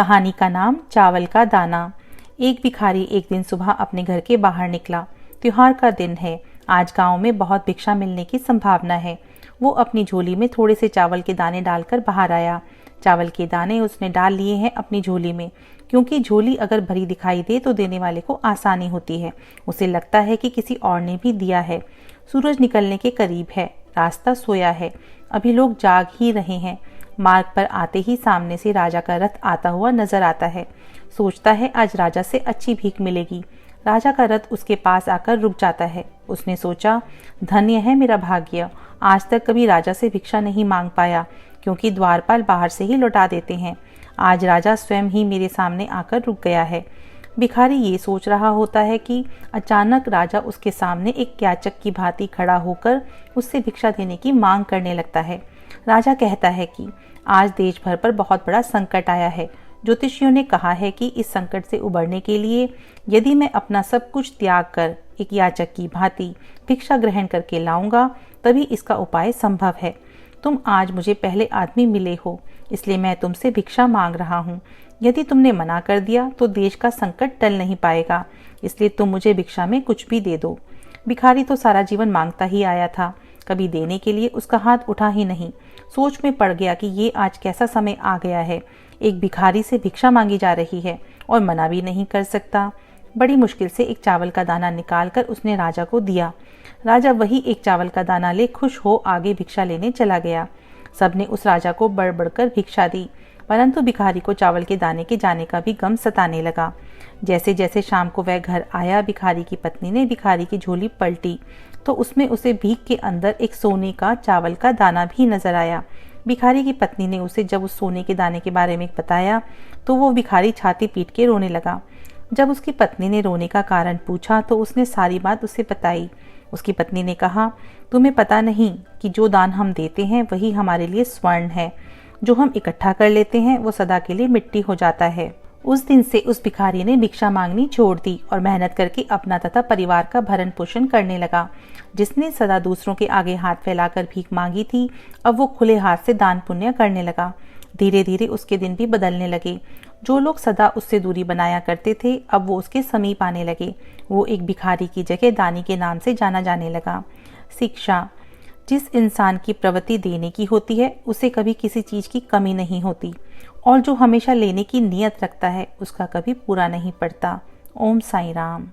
कहानी का नाम चावल का दाना। एक भिखारी एक दिन सुबह अपने घर के बाहर निकला। त्योहार का दिन है। आज गांव में बहुत भिक्षा मिलने की संभावना है। वो अपनी झोली में थोड़े से चावल के दाने डालकर बाहर आया। चावल के दाने उसने डाल लिए हैं अपनी झोली में, क्योंकि झोली अगर भरी दिखाई दे तो देने वाले को आसानी होती है। उसे लगता है कि किसी और ने भी दिया है। सूरज निकलने के करीब है। रास्ता सोया है। अभी लोग जाग ही रहे हैं। मार्ग पर आते ही सामने से राजा का रथ आता हुआ नजर आता है। सोचता है आज राजा से अच्छी भीख मिलेगी। राजा का रथ उसके पास आकर रुक जाता है। उसने सोचा, धन्य है मेरा भाग्य, आज तक कभी राजा से भिक्षा नहीं मांग पाया, क्योंकि द्वारपाल बाहर से ही लौटा देते हैं। आज राजा स्वयं ही मेरे सामने आकर रुक गया है। भिखारी ये सोच रहा होता है कि अचानक राजा उसके सामने एक याचक की भांति खड़ा होकर उससे भिक्षा देने की मांग करने लगता है। राजा कहता है कि आज देश भर पर बहुत बड़ा संकट आया है। ज्योतिषियों ने कहा है कि इस संकट से उबरने के लिए यदि मैं अपना सब कुछ त्याग कर एक याचक की भांति भिक्षा ग्रहण करके लाऊंगा, तभी इसका उपाय संभव है। तुम आज मुझे पहले आदमी मिले हो, इसलिए मैं तुमसे भिक्षा मांग रहा हूँ। यदि तुमने मना कर दिया तो देश का संकट टल नहीं पाएगा, इसलिए तुम मुझे भिक्षा में कुछ भी दे दो। भिखारी तो सारा जीवन मांगता ही आया था, कभी देने के लिए उसका हाथ उठा ही नहीं। सोच में पड़ गया कि ये आज कैसा समय आ गया है। एक भिखारी से भिक्षा मांगी जा रही है और मना भी नहीं कर सकता। बड़ी मुश्किल से एक चावल का दाना निकालकर उसने राजा को दिया। राजा वही एक चावल का दाना ले खुश हो आगे भिक्षा लेने चला गया। सबने उस राजा को बढ़ बढ़कर भिक्षा दी, परंतु भिखारी को चावल के दाने के जाने का भी गम सताने लगा। जैसे जैसे शाम को वह घर आया, भिखारी की पत्नी ने भिखारी की झोली पलटी तो उसमें उसे भीख के अंदर एक सोने का चावल का दाना भी नजर आया। भिखारी की पत्नी ने उसे जब उस सोने के दाने के बारे में बताया तो वो भिखारी छाती पीट के रोने लगा। जब उसकी पत्नी ने रोने का कारण पूछा तो उसने सारी बात उसे बताई। उसकी पत्नी ने कहा, तुम्हें पता नहीं कि जो दान हम देते हैं वही हमारे लिए स्वर्ण है। जो हम इकट्ठा कर लेते हैं वो सदा के लिए मिट्टी हो जाता है। उस दिन से उस भिखारी ने भिक्षा मांगनी छोड़ दी और मेहनत करके अपना तथा परिवार का भरण पोषण करने लगा। जिसने सदा दूसरों के आगे हाथ फैलाकर भीख मांगी थी, अब वो खुले हाथ से दान पुण्य करने लगा। धीरे धीरे उसके दिन भी बदलने लगे। जो लोग सदा उससे दूरी बनाया करते थे, अब वो उसके समीप आने लगे। वो एक भिखारी की जगह दानी के नाम से जाना जाने लगा। शिक्षा। जिस इंसान की प्रवृत्ति देने की होती है उसे कभी किसी चीज की कमी नहीं होती, और जो हमेशा लेने की नियत रखता है उसका कभी पूरा नहीं पड़ता। ओम साईं राम।